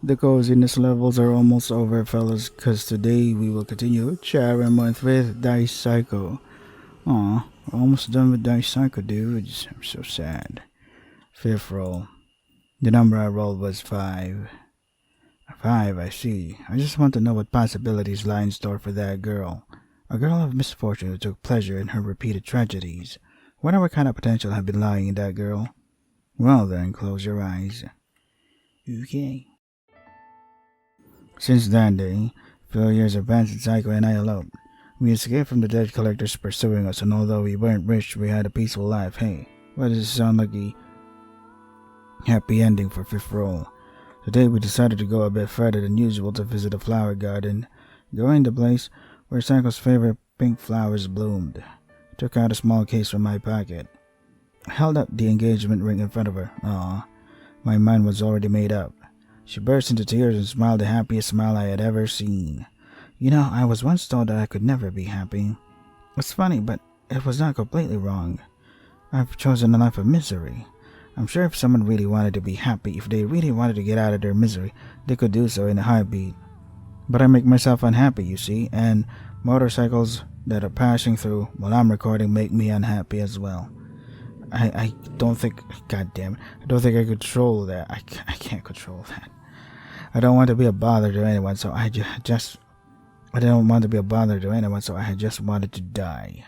The coziness levels are almost over, fellas, because today we will continue Chara Month with Dice Psycho. Aw, we're almost done with Dice Psycho, dudes. I'm so sad. Fifth roll. The number I rolled was 5. 5, I see. I just want to know what possibilities lie in store for that girl. A girl of misfortune who took pleasure in her repeated tragedies. Whatever kind of potential have been lying in that girl? Well then, close your eyes. Okay. Since that day, few years advanced and Psycho and I eloped. We escaped from the debt collectors pursuing us, and although we weren't rich, we had a peaceful life. Hey, why does it sound like a happy ending for fifth roll? Today we decided to go a bit further than usual to visit a flower garden. Going to the place where Psycho's favorite pink flowers bloomed. I took out a small case from my pocket. I held up the engagement ring in front of her. Aw, my mind was already made up. She burst into tears and smiled the happiest smile I had ever seen. You know, I was once told that I could never be happy. It's funny, but it was not completely wrong. I've chosen a life of misery. I'm sure if someone really wanted to be happy, if they really wanted to get out of their misery, they could do so in a heartbeat. But I make myself unhappy, you see, and motorcycles that are passing through while I'm recording make me unhappy as well. I don't think, god damn it, I don't think I control that. I can't control that. I don't want to be a bother to anyone, so I don't want to be a bother to anyone, so I just wanted to die.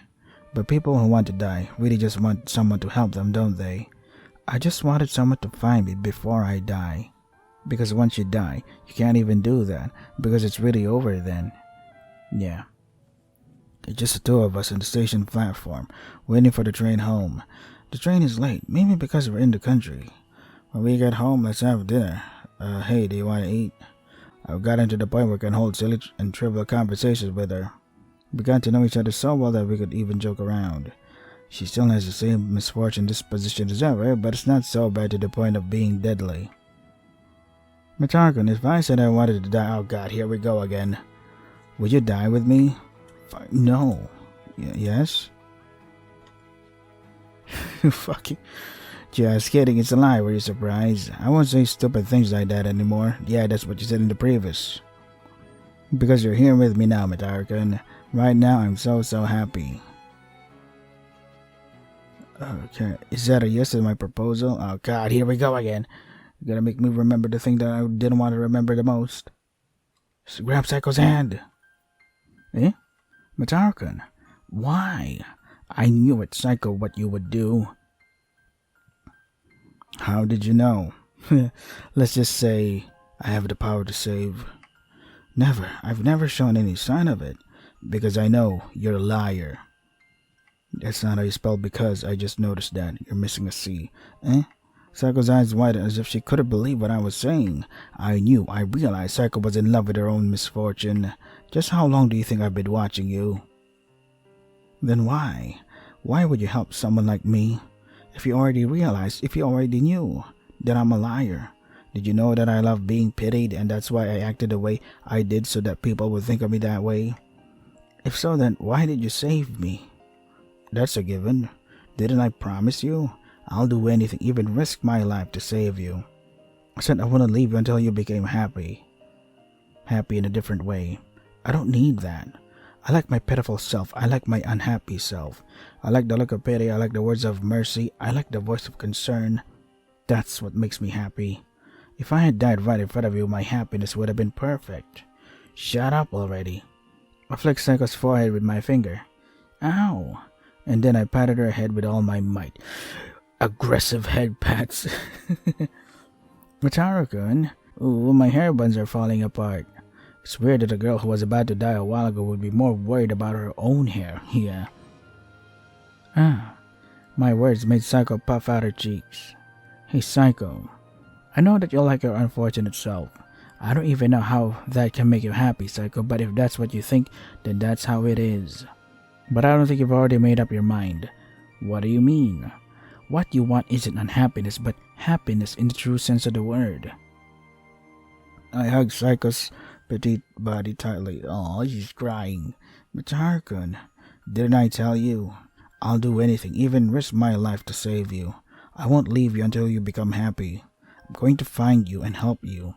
But people who want to die really just want someone to help them, don't they? I just wanted someone to find me before I die. Because once you die, you can't even do that, because it's really over then. Yeah. It's just the two of us on the station platform, waiting for the train home. The train is late, maybe because we're in the country. When we get home, let's have dinner. Hey, do you want to eat? I've gotten to the point where I can hold silly and trivial conversations with her. We got to know each other so well that we could even joke around. She still has the same misfortune disposition as ever, but it's not so bad to the point of being deadly. Matarkun, if I said I wanted to die, oh god, here we go again. Would you die with me? No. Yes? Fucking. Just kidding, it's a lie, were you surprised? I won't say stupid things like that anymore. Yeah, that's what you said in the previous. Because you're here with me now, Matarkun. Right now, I'm so happy. Okay, is that a yes to my proposal? Oh god, here we go again. You're gonna make me remember the thing that I didn't want to remember the most. Just grab Psycho's hand. Eh? Matarkun, why? I knew it, Psycho, what you would do. How did you know? Let's just say I have the power to save. Never. I've never shown any sign of it. Because I know you're a liar. That's not how you spell because. I just noticed that. You're missing a C. Eh? Psycho's eyes widened as if she couldn't believe what I was saying. I realized Psycho was in love with her own misfortune. Just how long do you think I've been watching you? Then why? Why would you help someone like me? If you already realized, if you already knew that I'm a liar. Did you know that I love being pitied and that's why I acted the way I did so that people would think of me that way? If so, then why did you save me? That's a given. Didn't I promise you? I'll do anything, even risk my life to save you. I said I wouldn't leave you until you became happy. Happy in a different way. I don't need that. I like my pitiful self. I like my unhappy self. I like the look of pity. I like the words of mercy. I like the voice of concern. That's what makes me happy. If I had died right in front of you, my happiness would have been perfect. Shut up already. I flicked Psycho's forehead with my finger. Ow. And then I patted her head with all my might. Aggressive head pats. Matarkun. Ooh, my hair buns are falling apart. It's weird that a girl who was about to die a while ago would be more worried about her own hair. Yeah. My words made Psycho puff out her cheeks. Hey, Psycho. I know that you like your unfortunate self. I don't even know how that can make you happy, Psycho, but if that's what you think, then that's how it is. But I don't think you've already made up your mind. What do you mean? What you want isn't unhappiness, but happiness in the true sense of the word. I hugged Psycho's petite body tightly. Oh, she's crying. Matarkun, didn't I tell you? I'll do anything, even risk my life to save you. I won't leave you until you become happy. I'm going to find you and help you.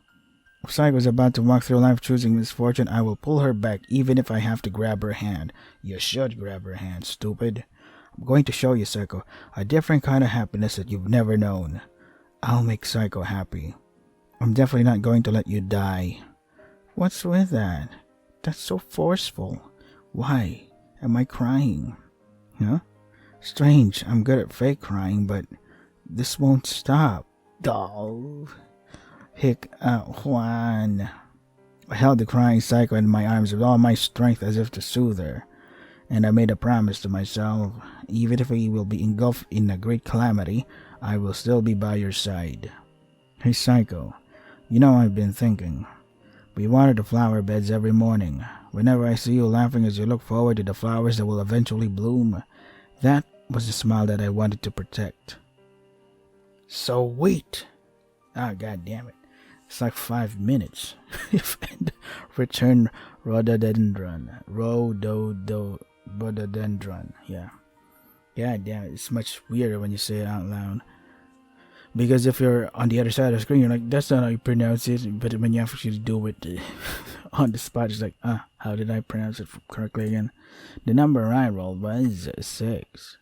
If Psycho's about to walk through life choosing misfortune, I will pull her back, even if I have to grab her hand. You should grab her hand, stupid. I'm going to show you, Psycho, a different kind of happiness that you've never known. I'll make Psycho happy. I'm definitely not going to let you die. What's with that? That's so forceful. Why am I crying? Huh? Strange, I'm good at fake crying, but this won't stop. Oh. Juan. I held the crying Psycho in my arms with all my strength as if to soothe her, and I made a promise to myself, even if we will be engulfed in a great calamity, I will still be by your side. Hey Psycho, you know I've been thinking. We water the flower beds every morning. Whenever I see you laughing as you look forward to the flowers that will eventually bloom, that was the smile that I wanted to protect. So wait. Ah, god damn it. It's like 5 minutes. Return rhododendron. Rhododendron. Yeah. God damn it. It's much weirder when you say it out loud. Because if you're on the other side of the screen, you're like, that's not how you pronounce it. But when you actually do it on the spot, it's like, how did I pronounce it correctly again? The number I rolled was 6.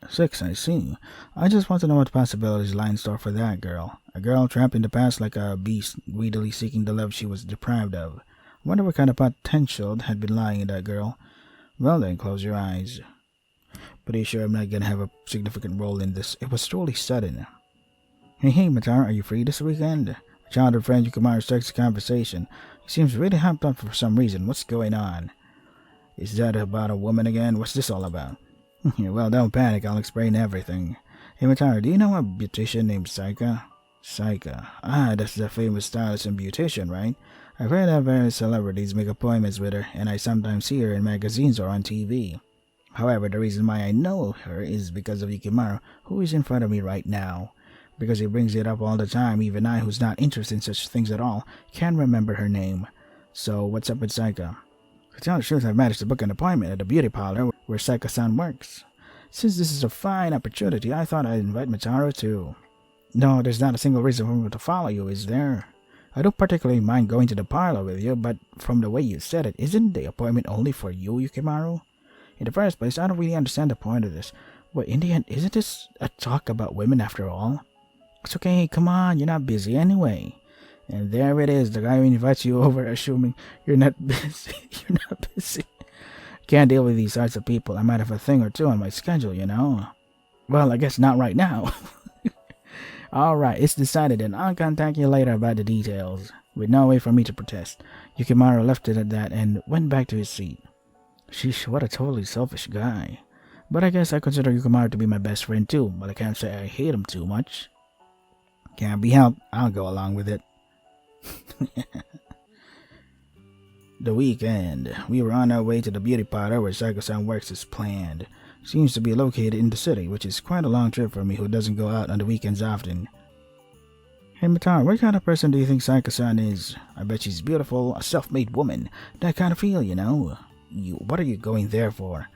6, I see. I just want to know what possibilities lie in store for that girl. A girl trapped in the past like a beast, greedily seeking the love she was deprived of. I wonder what kind of potential had been lying in that girl. Well then, close your eyes. Pretty sure I'm not gonna have a significant role in this. It was truly sudden. Hey, Matara, are you free this weekend? My childhood friend Yukimaro starts the conversation. He seems really hyped up for some reason. What's going on? Is that about a woman again? What's this all about? Well, don't panic. I'll explain everything. Hey, Matara, do you know a beautician named Saika? Saika. Ah, that's the famous stylist and beautician, right? I've heard that various celebrities make appointments with her, and I sometimes see her in magazines or on TV. However, the reason why I know her is because of Yukimaro, who is in front of me right now. Because he brings it up all the time, even I, who's not interested in such things at all, can't remember her name. So, what's up with Saika? To tell the truth, I've managed to book an appointment at a beauty parlor where Saika-san works. Since this is a fine opportunity, I thought I'd invite Mataro too. No, there's not a single reason for me to follow you, is there? I don't particularly mind going to the parlor with you, but from the way you said it, isn't the appointment only for you, Yukimaru? In the first place, I don't really understand the point of this. But in the end, isn't this a talk about women after all? It's okay, come on, you're not busy anyway. And there it is, the guy who invites you over assuming you're not busy. You're not busy. Can't deal with these sorts of people. I might have a thing or two on my schedule, you know. Well, I guess not right now. Alright, it's decided and I'll contact you later about the details. With no way for me to protest, Yukimaru left it at that and went back to his seat. Sheesh, what a totally selfish guy. But I guess I consider Yukimaru to be my best friend too, but I can't say I hate him too much. Can't be helped, I'll go along with it. The weekend. We were on our way to the beauty parlor where Saiko-san works as planned. Seems to be located in the city, which is quite a long trip for me who doesn't go out on the weekends often. Hey Mataro, what kind of person do you think Saiko-san is? I bet she's beautiful, a self-made woman. That kind of feel, you know. What are you going there for?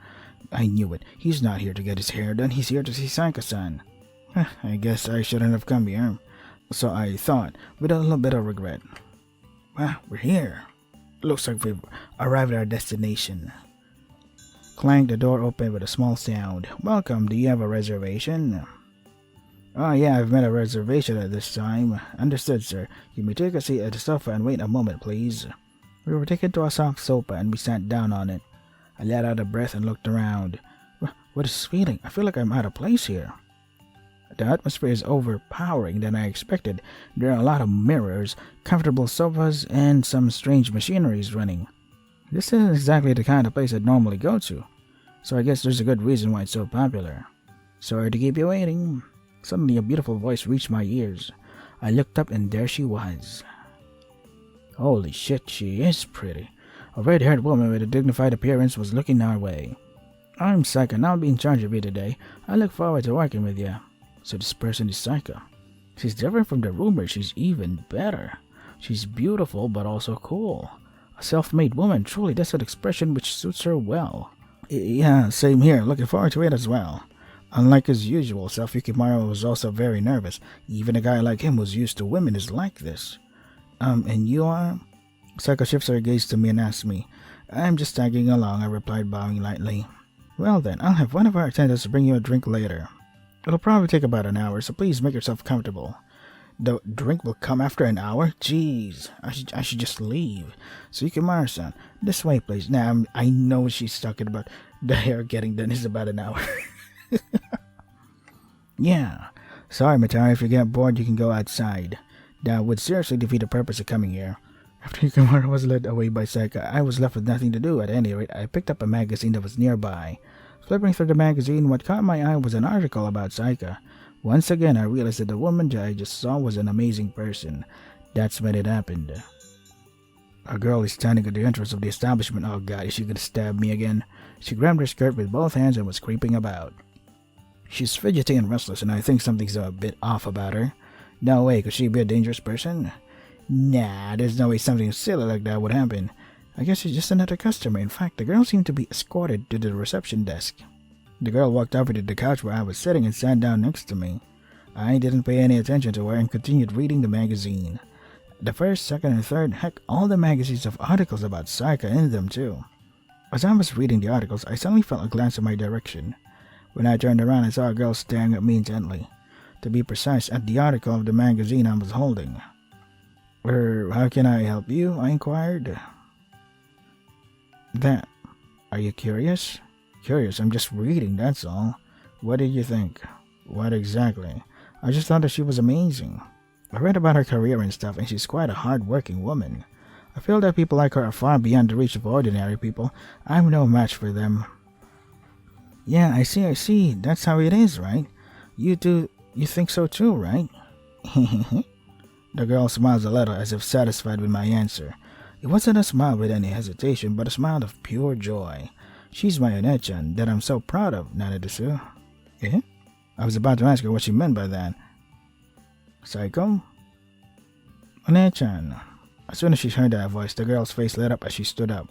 I knew it. He's not here to get his hair done. He's here to see Saiko-san. I guess I shouldn't have come here. So I thought, with a little bit of regret. Well, we're here. Looks like we've arrived at our destination. Clank, the door opened with a small sound. Welcome, do you have a reservation? Oh yeah, I've made a reservation at this time. Understood, sir. You may take a seat at the sofa and wait a moment, please. We were taken to a soft sofa and we sat down on it. I let out a breath and looked around. What is this feeling? I feel like I'm out of place here. The atmosphere is overpowering than I expected. There are a lot of mirrors, comfortable sofas, and some strange machineries running. This isn't exactly the kind of place I'd normally go to, so I guess there's a good reason why it's so popular. Sorry to keep you waiting. Suddenly a beautiful voice reached my ears. I looked up and there she was. Holy shit, she is pretty. A red-haired woman with a dignified appearance was looking our way. I'm Saika and I'll be in charge of you today. I look forward to working with you. So this person is Saika. She's different from the rumors. She's even better. She's beautiful but also cool. A self-made woman, truly that's an expression which suits her well. Yeah, same here. Looking forward to it as well. Unlike his usual self, Yukimaru was also very nervous. Even a guy like him who's used to women is like this. And you are? Psycho shifts her gaze to me and asks me. I'm just tagging along, I replied, bowing lightly. Well then, I'll have one of our attendants bring you a drink later. It'll probably take about an hour, so please make yourself comfortable. The drink will come after an hour? Jeez, I should just leave. So Yukimura-san, this way please. Now, I know what she's talking about. The hair getting done is about an hour. Yeah. Sorry, Matari, if you get bored, you can go outside. That would seriously defeat the purpose of coming here. After Yukimura was led away by Saika, I was left with nothing to do. At any rate, I picked up a magazine that was nearby. Flipping through the magazine, what caught my eye was an article about Saika. Once again, I realized that the woman I just saw was an amazing person. That's when it happened. A girl is standing at the entrance of the establishment. Oh god, is she gonna stab me again? She grabbed her skirt with both hands and was creeping about. She's fidgety and restless, and I think something's a bit off about her. No way, could she be a dangerous person? Nah, there's no way something silly like that would happen. I guess she's just another customer. In fact, the girl seemed to be escorted to the reception desk. The girl walked over to the couch where I was sitting and sat down next to me. I didn't pay any attention to her and continued reading the magazine. The first, second, and third, heck, all the magazines have articles about Saika in them too. As I was reading the articles, I suddenly felt a glance in my direction. When I turned around, I saw a girl staring at me intently. To be precise, at the article of the magazine I was holding. How can I help you? I inquired. That. Are you curious? Curious, I'm just reading, that's all. What did you think? What exactly? I just thought that she was amazing. I read about her career and stuff, and she's quite a hard-working woman. I feel that people like her are far beyond the reach of ordinary people. I'm no match for them. Yeah, I see. That's how it is, right? You think so too, right? The girl smiles a little, as if satisfied with my answer. It wasn't a smile with any hesitation, but a smile of pure joy. She's my One-chan that I'm so proud of, Nanadesu. Eh? I was about to ask her what she meant by that. Psycho? One-chan. As soon as she heard that voice, the girl's face lit up as she stood up.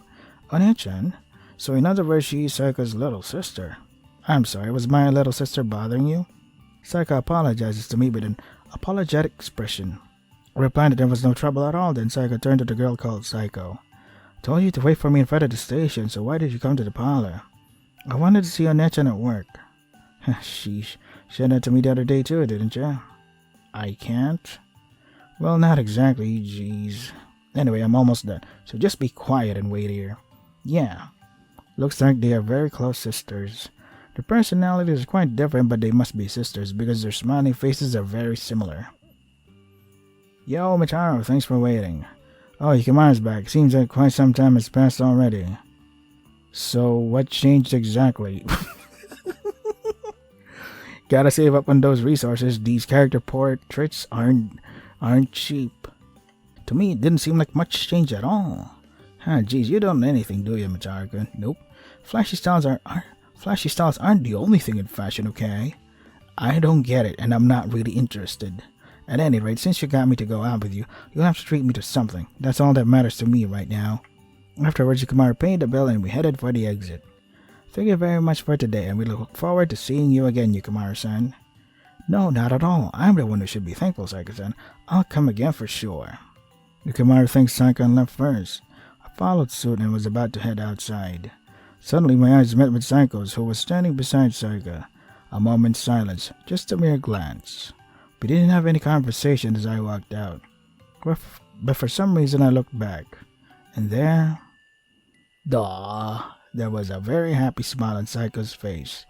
One-chan? So in other words, she's Saika's little sister. I'm sorry, was my little sister bothering you? Saika apologizes to me with an apologetic expression. I replied that there was no trouble at all. Then Saika turned to the girl called Psycho. Told you to wait for me in front of the station, so why did you come to the parlor? I wanted to see One-chan at work. Sheesh. Said that to me the other day too, didn't you? I can't? Well, not exactly, jeez. Anyway, I'm almost done, so just be quiet and wait here. Yeah. Looks like they are very close sisters. Their personalities are quite different, but they must be sisters because their smiling faces are very similar. Yo, Mitaro, thanks for waiting. Oh, Yukimura's back. Seems like quite some time has passed already. So, what changed exactly? Gotta save up on those resources. These character portraits aren't cheap. To me, it didn't seem like much change at all. Geez, you don't know anything, do you, Mitaro? Nope. Flashy styles aren't the only thing in fashion, okay? I don't get it, and I'm not really interested. At any rate, since you got me to go out with you, you'll have to treat me to something. That's all that matters to me right now. Afterwards, Yukimura paid the bill and we headed for the exit. Thank you very much for today, and we look forward to seeing you again, Yukimura-san. No, not at all. I'm the one who should be thankful, Saika-san. I'll come again for sure. Yukimura thanked Saika and left first. I followed suit and was about to head outside. Suddenly, my eyes met with Saiko's, who was standing beside Saika. A moment's silence, just a mere glance. We didn't have any conversation as I walked out. But for some reason I looked back. And there was a very happy smile on Saiko's face.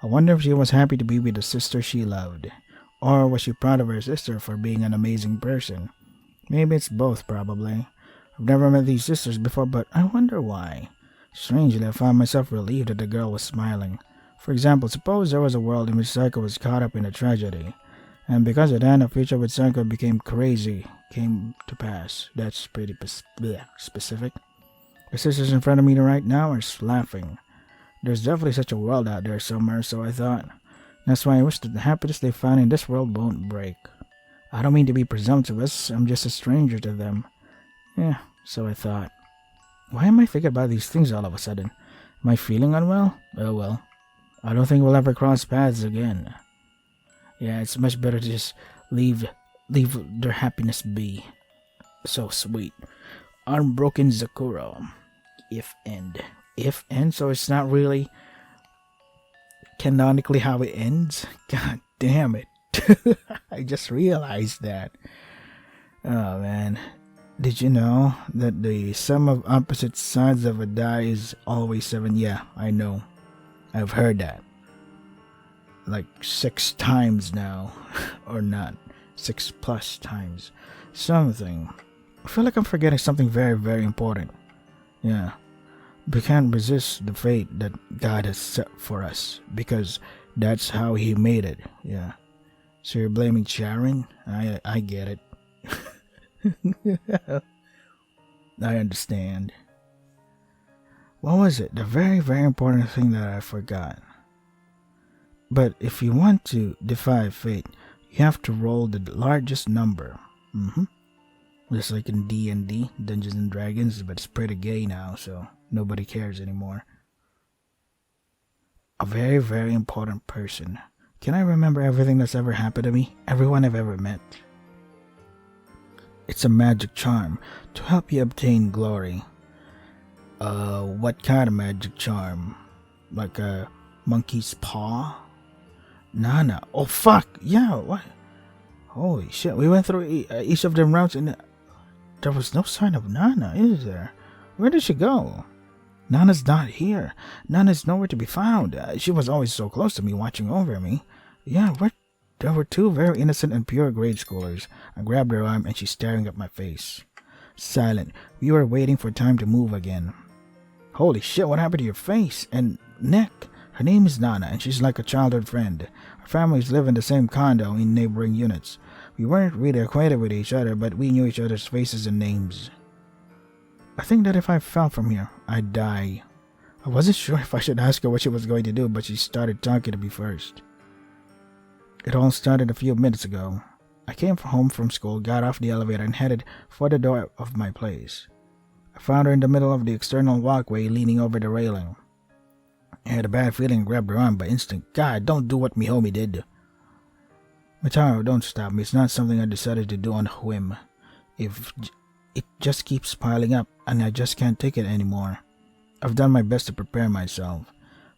I wonder if she was happy to be with the sister she loved. Or was she proud of her sister for being an amazing person? Maybe it's both, probably. I've never met these sisters before, but I wonder why. Strangely, I found myself relieved that the girl was smiling. For example, suppose there was a world in which Saika was caught up in a tragedy. And because of that, a future with Saika came to pass. That's pretty specific. The sisters in front of me right now are laughing. There's definitely such a world out there somewhere, so I thought. That's why I wish that the happiness they find in this world won't break. I don't mean to be presumptuous, I'm just a stranger to them. Yeah, so I thought. Why am I thinking about these things all of a sudden? Am I feeling unwell? Oh well. I don't think we'll ever cross paths again. Yeah, it's much better to just leave their happiness be. So sweet. Unbroken Zakuro. If end. If end, so it's not really canonically how it ends? God damn it. I just realized that. Oh man. Did you know that the sum of opposite sides of a die is always 7? Yeah, I know. I've heard that. Like 6 times now. Or not. 6 plus times. Something. I feel like I'm forgetting something very, very important. Yeah. We can't resist the fate that God has set for us. Because that's how He made it. Yeah. So you're blaming Sharon? I get it. I understand. What was it? The very, very important thing that I forgot. But if you want to defy fate, you have to roll the largest number. Just like in D&D, Dungeons and Dragons, but it's pretty gay now, so nobody cares anymore. A very, very important person. Can I remember everything that's ever happened to me? Everyone I've ever met? It's a magic charm to help you obtain glory. What kind of magic charm? Like a monkey's paw? Nana. Oh, fuck. Yeah, what? Holy shit. We went through each of them routes and there was no sign of Nana, is there? Where did she go? Nana's not here. Nana's nowhere to be found. She was always so close to me, watching over me. Yeah, there were 2 very innocent and pure grade schoolers. I grabbed her arm and she's staring at my face. Silent. We were waiting for time to move again. Holy shit, what happened to your face and neck? Her name is Nana and she's like a childhood friend. Our families live in the same condo in neighboring units. We weren't really acquainted with each other, but we knew each other's faces and names. I think that if I fell from here, I'd die. I wasn't sure if I should ask her what she was going to do, but she started talking to me first. It all started a few minutes ago. I came home from school, got off the elevator, and headed for the door of my place. I found her in the middle of the external walkway, leaning over the railing. I had a bad feeling and grabbed her arm by instinct. God, don't do what me homie did. Mataro, don't stop me. It's not something I decided to do on a whim. If it just keeps piling up, and I just can't take it anymore. I've done my best to prepare myself.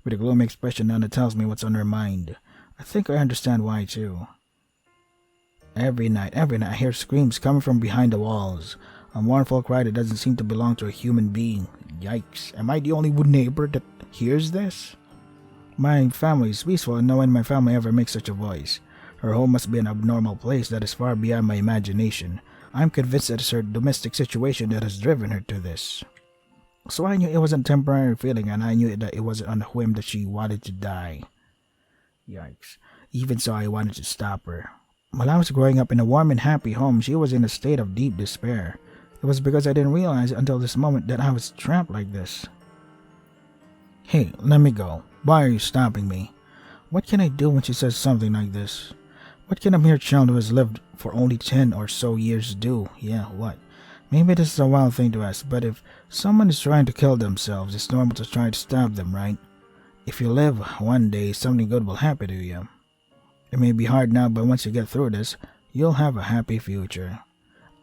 With a gloomy expression, Nana tells me what's on her mind. I think I understand why, too. Every night, I hear screams coming from behind the walls. A mournful cry that doesn't seem to belong to a human being. Yikes. Am I the only neighbor that hears this? My family is peaceful, and no one in my family ever makes such a voice. Her home must be an abnormal place that is far beyond my imagination. I'm convinced that it's her domestic situation that has driven her to this. So I knew it was a temporary feeling, and I knew that it wasn't on a whim that she wanted to die. Yikes. Even so, I wanted to stop her. While I was growing up in a warm and happy home, she was in a state of deep despair. It was because I didn't realize until this moment that I was trapped like this. Hey, let me go. Why are you stopping me? What can I do when she says something like this? What can a mere child who has lived for only 10 or so years do? Yeah, what? Maybe this is a wild thing to ask, but if someone is trying to kill themselves, it's normal to try to stop them, right? If you live, one day something good will happen to you. It may be hard now, but once you get through this, you'll have a happy future.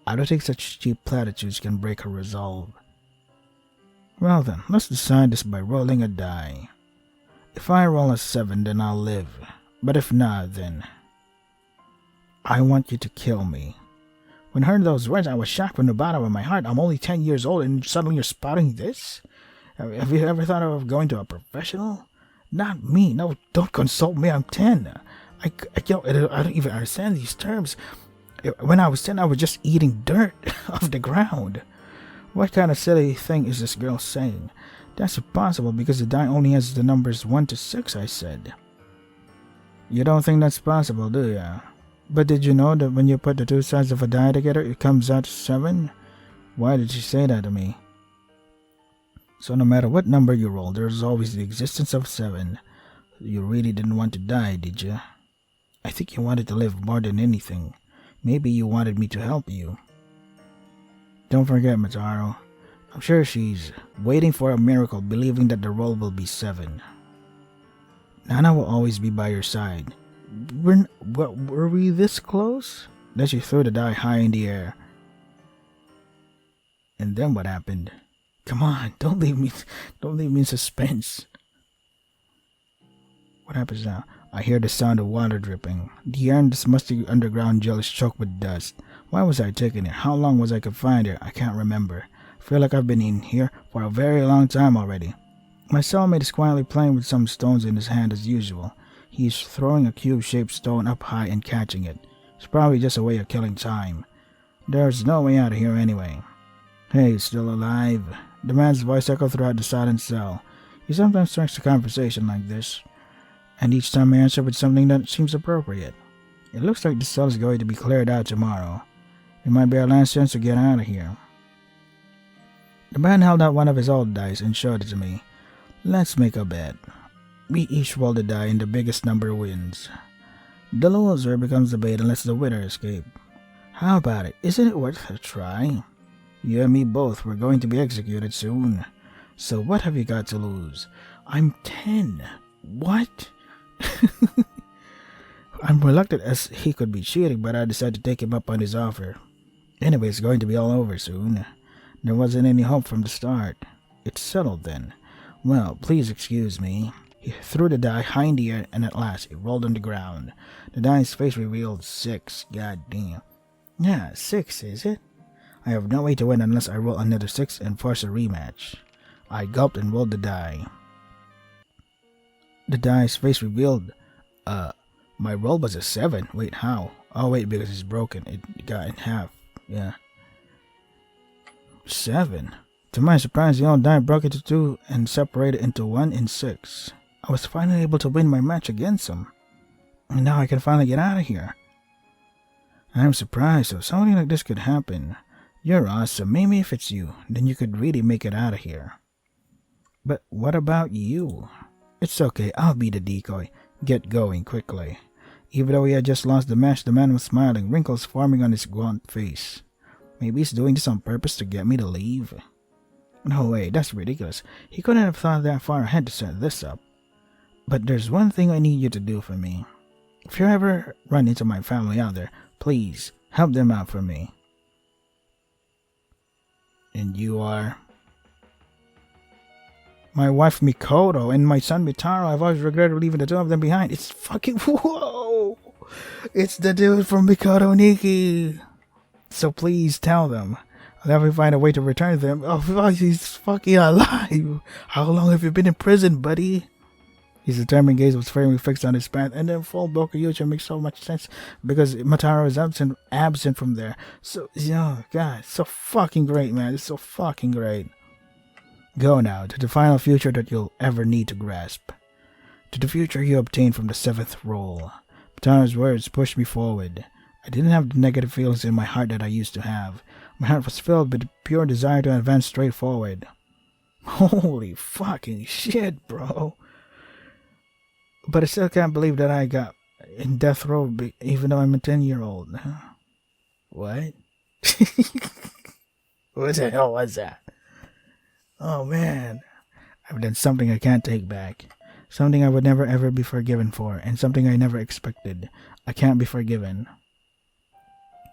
I don't think such cheap platitudes can break her resolve. Well then, let's decide this by rolling a die. If I roll a 7, then I'll live. But if not, then I want you to kill me. When I heard those words, I was shocked from the bottom of my heart. I'm only 10 years old and suddenly you're spouting this? Have you ever thought of going to a professional? Not me. No, don't consult me. I'm 10. I don't even understand these terms. When I was 10, I was just eating dirt off the ground. What kind of silly thing is this girl saying? That's impossible because the die only has the numbers 1 to 6, I said. You don't think that's possible, do ya? But did you know that when you put the 2 sides of a die together, it comes out to 7? Why did she say that to me? So no matter what number you roll, there's always the existence of 7. You really didn't want to die, did you? I think you wanted to live more than anything. Maybe you wanted me to help you. Don't forget, Mataro. I'm sure she's waiting for a miracle, believing that the roll will be 7. Nana will always be by your side. Were we this close? Then she threw the die high in the air. And then what happened? Come on, don't leave me in suspense. What happens now? I hear the sound of water dripping. The air in this musty underground jail is choked with dust. Why was I taking it? How long was I confined here? I can't remember. I feel like I've been in here for a very long time already. My cellmate is quietly playing with some stones in his hand as usual. He is throwing a cube-shaped stone up high and catching it. It's probably just a way of killing time. There's no way out of here anyway. Hey, still alive? The man's voice echoed throughout the silent cell. He sometimes strikes a conversation like this, and each time I answer with something that seems appropriate. It looks like the cell is going to be cleared out tomorrow. It might be our last chance to get out of here. The man held out one of his old dice and showed it to me. Let's make a bet. We each roll the die and the biggest number wins. The loser becomes the bait unless the winner escapes. How about it? Isn't it worth a try? You and me both. We're going to be executed soon. So what have you got to lose? I'm 10. What? I'm reluctant as he could be cheating, but I decided to take him up on his offer. Anyway, it's going to be all over soon. There wasn't any hope from the start. It's settled then. Well, please excuse me. He threw the die high in the air, and at last it rolled on the ground. The die's face revealed 6. God damn. Yeah, 6, is it? I have no way to win unless I roll another 6 and force a rematch. I gulped and rolled the die. The die's face revealed, my roll was a 7. Wait, how? Oh wait, because it's broken. It got in half. Yeah. 7. To my surprise, the old die broke into 2 and separated into 1 and 6. I was finally able to win my match against him. And now I can finally get out of here. I'm surprised if something like this could happen. You're awesome. Maybe if it's you, then you could really make it out of here. But what about you? It's okay, I'll be the decoy. Get going quickly. Even though he had just lost the match, the man was smiling, wrinkles forming on his gaunt face. Maybe he's doing this on purpose to get me to leave. No way, that's ridiculous. He couldn't have thought that far ahead to set this up. But there's one thing I need you to do for me. If you ever run into my family out there, please help them out for me. And you are? My wife Mikoto and my son Mitaro. I've always regretted leaving the two of them behind. It's fucking whoa! It's the dude from Mikoto Nikki. So please tell them. I'll never find a way to return them. Oh, he's fucking alive. How long have you been in prison, buddy? His determined gaze was firmly fixed on his path, and then full Bokuyocha makes so much sense because Mataro is absent from there. So, oh god, so fucking great, man. It's so fucking great. Go now to the final future that you'll ever need to grasp. To the future you obtained from the 7th roll. Mataro's words pushed me forward. I didn't have the negative feelings in my heart that I used to have. My heart was filled with the pure desire to advance straight forward. Holy fucking shit, bro. But I still can't believe that I got in death row even though I'm a 10-year-old. What? What the hell was that? Oh man. I've done something I can't take back. Something I would never ever be forgiven for, and something I never expected. I can't be forgiven.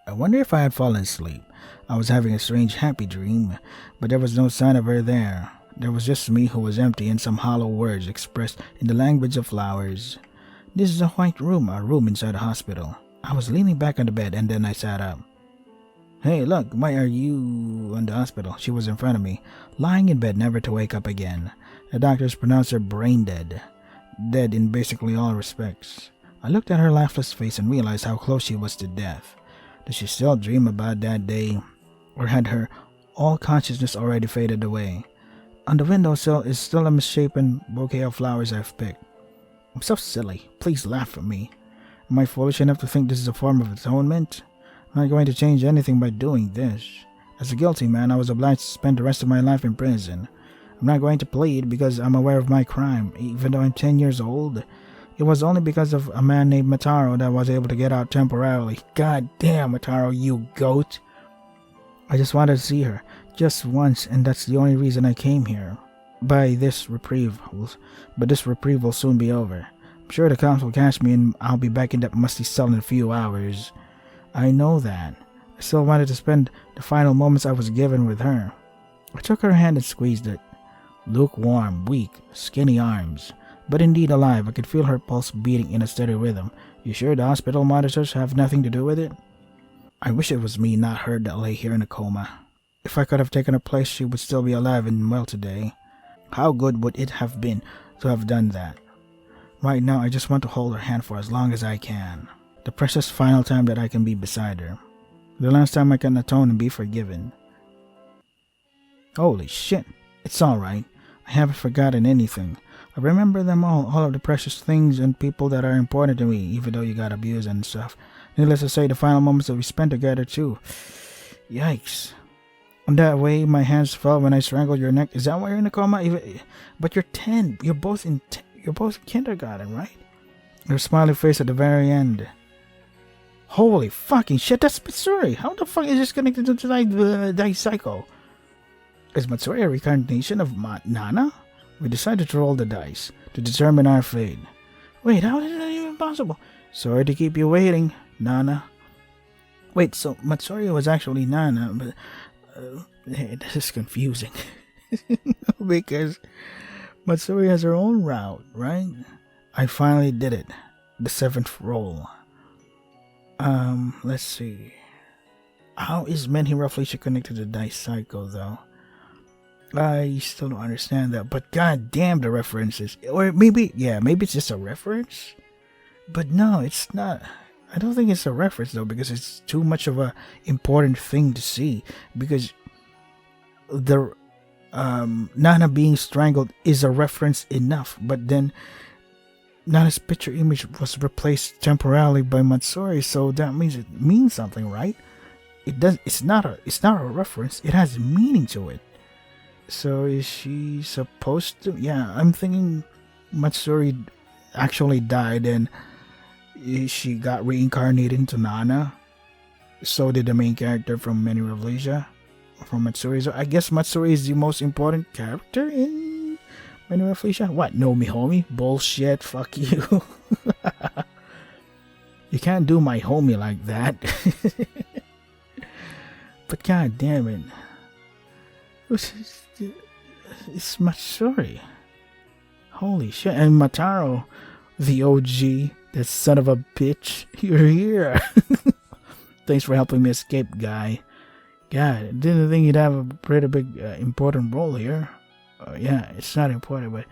I wonder if I had fallen asleep. I was having a strange happy dream, but there was no sign of her there. There was just me who was empty and some hollow words expressed in the language of flowers. This is a white room, a room inside a hospital. I was leaning back on the bed and then I sat up. Hey, look, why are you in the hospital? She was in front of me, lying in bed never to wake up again. The doctors pronounced her brain dead. Dead in basically all respects. I looked at her lifeless face and realized how close she was to death. Did she still dream about that day? Or had her all consciousness already faded away? On the windowsill is still a misshapen bouquet of flowers I've picked. I'm so silly. Please laugh at me. Am I foolish enough to think this is a form of atonement? I'm not going to change anything by doing this. As a guilty man, I was obliged to spend the rest of my life in prison. I'm not going to plead because I'm aware of my crime, even though I'm 10 years old. It was only because of a man named Mataro that I was able to get out temporarily. God damn, Mataro, you goat. I just wanted to see her. Just once, and that's the only reason I came here. But this reprieve will soon be over. I'm sure the cops will catch me and I'll be back in that musty cell in a few hours. I know that. I still wanted to spend the final moments I was given with her. I took her hand and squeezed it. Lukewarm, weak, skinny arms. But indeed alive, I could feel her pulse beating in a steady rhythm. You sure the hospital monitors have nothing to do with it? I wish it was me, not her, that lay here in a coma. If I could have taken her place, she would still be alive and well today. How good would it have been to have done that? Right now, I just want to hold her hand for as long as I can. The precious final time that I can be beside her. The last time I can atone and be forgiven. Holy shit, it's alright. I haven't forgotten anything. I remember them all of the precious things and people that are important to me, even though you got abused and stuff. Needless to say, the final moments that we spent together too. Yikes. On that way, my hands fell when I strangled your neck. Is that why you're in a coma? But you're 10. You're both in kindergarten, right? Your smiley face at the very end. Holy fucking shit, that's Matsuri. How the fuck is this connected to the Dice Cycle? Is Matsuri a reincarnation of Nana? We decided to roll the dice to determine our fate. Wait, how is that even possible? Sorry to keep you waiting, Nana. Wait, so Matsuri was actually Nana, but hey, this is confusing. Because Matsuri has her own route, right? I finally did it. The 7th roll. Let's see. How is Menhiro Felicia connected to the Dice Cycle, though? I still don't understand that, but god damn the references. Or maybe it's just a reference? But no, it's not. I don't think it's a reference, though, because it's too much of a important thing to see. Because the Nana being strangled is a reference enough, but then Nana's picture image was replaced temporarily by Matsuri, so that means it means something, right? It's not a reference. It has meaning to it. So is she supposed to? Yeah, I'm thinking Matsuri actually died and she got reincarnated into Nana. So did the main character from Many Revelation from Matsuri. So I guess Matsuri is the most important character in Many Revelation. What? No, me homie? Bullshit. Fuck you. You can't do my homie like that. But god damn it. It's Matsuri. Holy shit. And Mataro, the OG, that son of a bitch, you're here. Thanks for helping me escape, guy. God, didn't think you'd have a pretty big important role here. Yeah, it's not important, but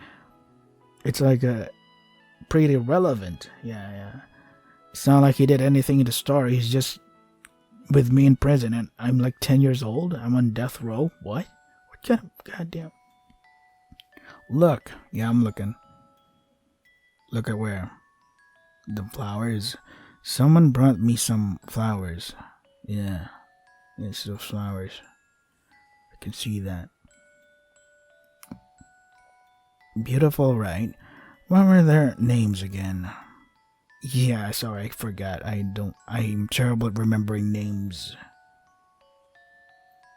it's like pretty relevant. Yeah. It's not like he did anything in the story. He's just with me in prison, and I'm like 10 years old. I'm on death row. What kind of goddamn? Look. Yeah, I'm looking. Look at where? The flowers. Someone brought me some flowers. Yeah. It's those flowers. I can see that. Beautiful, right? What were their names again? Yeah, sorry, I forgot. I'm terrible at remembering names.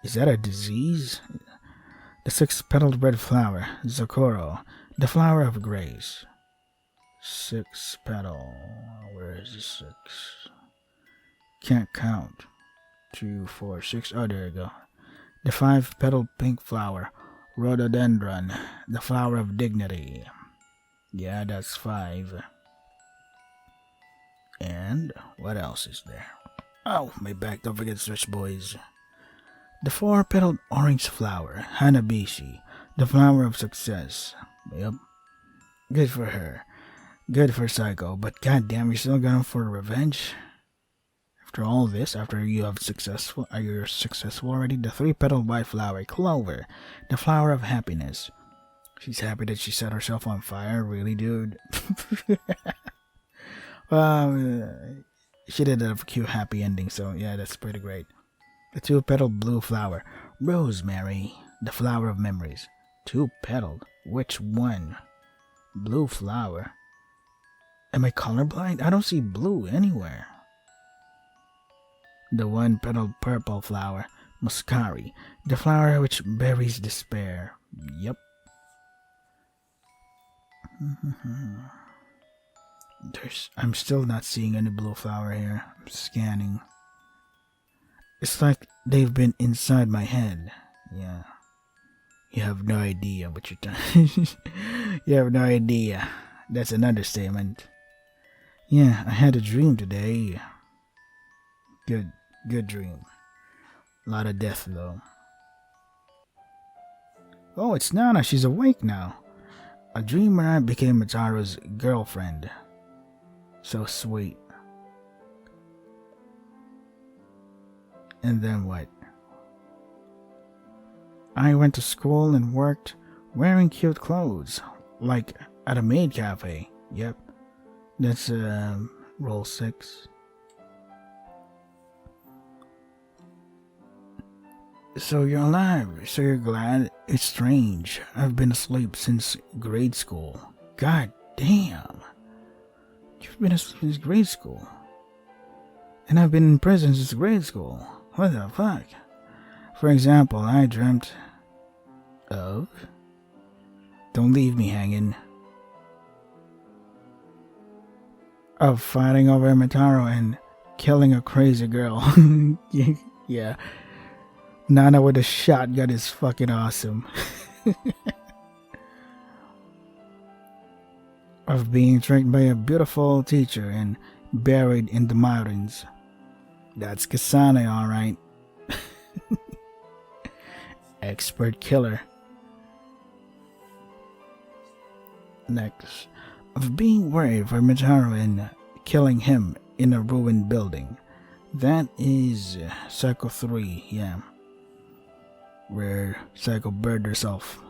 Is that a disease? The 6-petaled red flower, Zokoro, the flower of grace. 6 petal. Where is the 6? Can't count. 2, 4, 6. Oh, there you go. The 5-petaled pink flower, rhododendron, the flower of dignity. Yeah, that's 5. And what else is there? Oh, my back. Don't forget to stretch, boys. The 4-petaled orange flower, Hanabishi, the flower of success. Yep. Good for her. Good for Psycho. But goddamn, you're still going for revenge? After all this, after you're successful already? The 3-petaled white flower, Clover, the flower of happiness. She's happy that she set herself on fire. Really, dude? She did a cute happy ending, so yeah, that's pretty great. The 2-petaled blue flower, Rosemary, the flower of memories. 2-petaled? Which one? Blue flower? Am I colorblind? I don't see blue anywhere. The 1-petaled purple flower, Muscari, the flower which buries despair. Yep. I'm still not seeing any blue flower here. I'm scanning. It's like they've been inside my head. Yeah. You have no idea what you're talking. You have no idea. That's an understatement. Yeah, I had a dream today. Good dream. A lot of death though. Oh, it's Nana. She's awake now. A dream where I became Mataro's girlfriend. So sweet. And then what? I went to school and worked wearing cute clothes, like at a maid cafe. Yep, that's roll 6. So you're alive, so you're glad? It's strange. I've been asleep since grade school. God damn. You've been asleep since grade school. And I've been in prison since grade school. What the fuck? For example, I dreamt of... Don't leave me hanging. Of fighting over Mitaro and killing a crazy girl. Yeah. Nana with a shotgun is fucking awesome. Of being tricked by a beautiful teacher and buried in the mountains. That's Kasane, alright. Expert killer. Next, of being worried for Mitaro and killing him in a ruined building. That is Psycho 3, yeah. Where Psycho burned herself.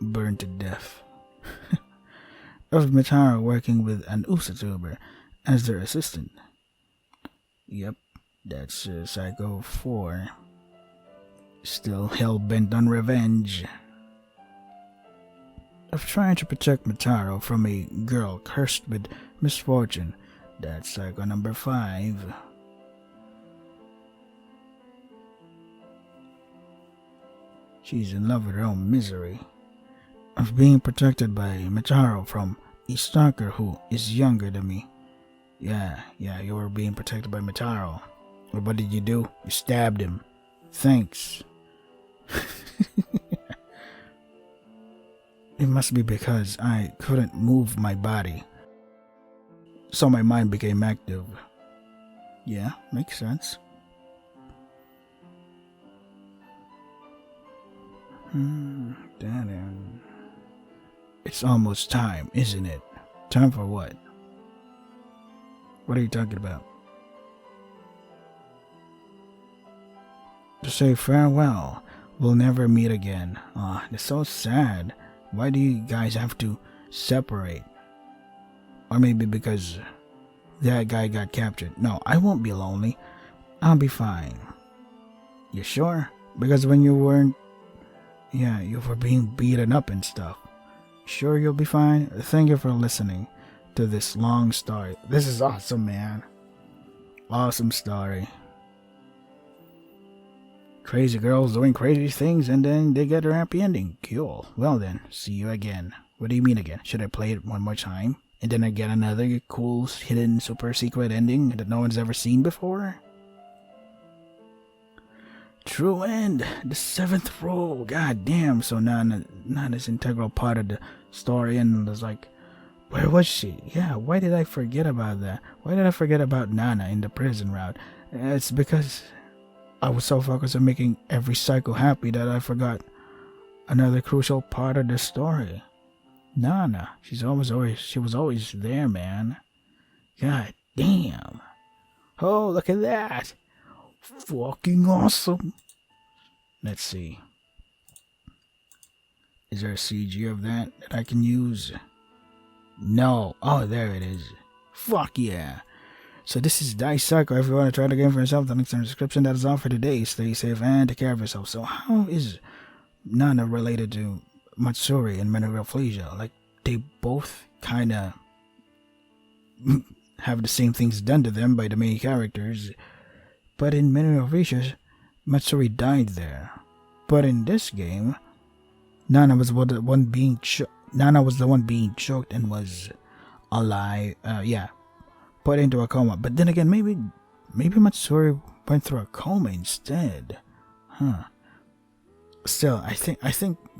Burned to death. Of Mitaro working with an Usatuber as their assistant. Yep, that's Psycho 4. Still hell-bent on revenge. Of trying to protect Mitaro from a girl cursed with misfortune. That's Psycho number 5. She's in love with her own misery. Of being protected by Mitaro from a stalker who is younger than me. Yeah, you were being protected by Mitaro. What did you do? You stabbed him. Thanks. It must be because I couldn't move my body. So my mind became active. Yeah, makes sense. Damn. It's almost time, isn't it? Time for what? What are you talking about? To say farewell. We'll never meet again. Aw, it's so sad. Why do you guys have to separate? Or maybe because that guy got captured. No, I won't be lonely. I'll be fine. You sure? Because when you weren't... Yeah, you were being beaten up and stuff. Sure you'll be fine? Thank you for listening to this long story. This is awesome, man. Awesome story. Crazy girls doing crazy things and then they get a happy ending. Cool. Well then, see you again. What do you mean again? Should I play it one more time? And then I get another cool, hidden, super secret ending that no one's ever seen before? True end. The 7th rule. God damn. So Nana's integral part of the story and was like, where was she? Yeah, why did I forget about that? Why did I forget about Nana in the prison route? It's because I was so focused on making every psycho happy that I forgot another crucial part of the story. Nana, she was always there, man. God damn. Oh, look at that. Fucking awesome. Let's see. Is there a CG of that I can use? No. Oh, there it is. Fuck yeah. So this is Dice Psycho. If you want to try the game for yourself, the link's in the description. That is all for today. Stay safe and take care of yourself. So how is Nana related to Matsuri and Menophasia? Like, they both kind of have the same things done to them by the main characters. But in Menophasia, Matsuri died there. But in this game, Nana was the one being choked and was alive. Put into a coma. But then again, maybe Matsuri went through a coma instead. Huh. Still, I think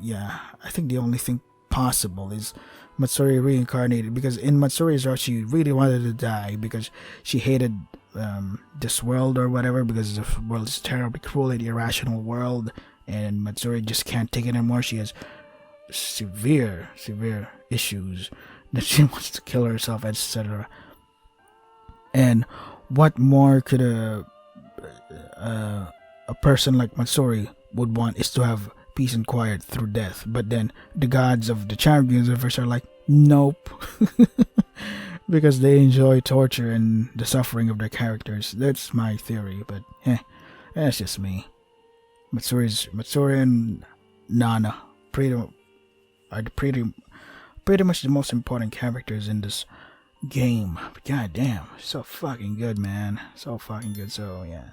the only thing possible is Matsuri reincarnated, because in Matsuri's route she really wanted to die because she hated this world or whatever, because the world is terribly cruel and irrational world, and Matsuri just can't take it anymore. She has severe issues that she wants to kill herself, etc. And what more could a person like Matsuri would want is to have peace and quiet through death. But then the gods of the charmed universe are like, nope. Because they enjoy torture and the suffering of their characters. That's my theory, but that's just me. Matsuri and Nana are pretty much the most important characters in this game. But god damn, so fucking good, man. So fucking good. So yeah.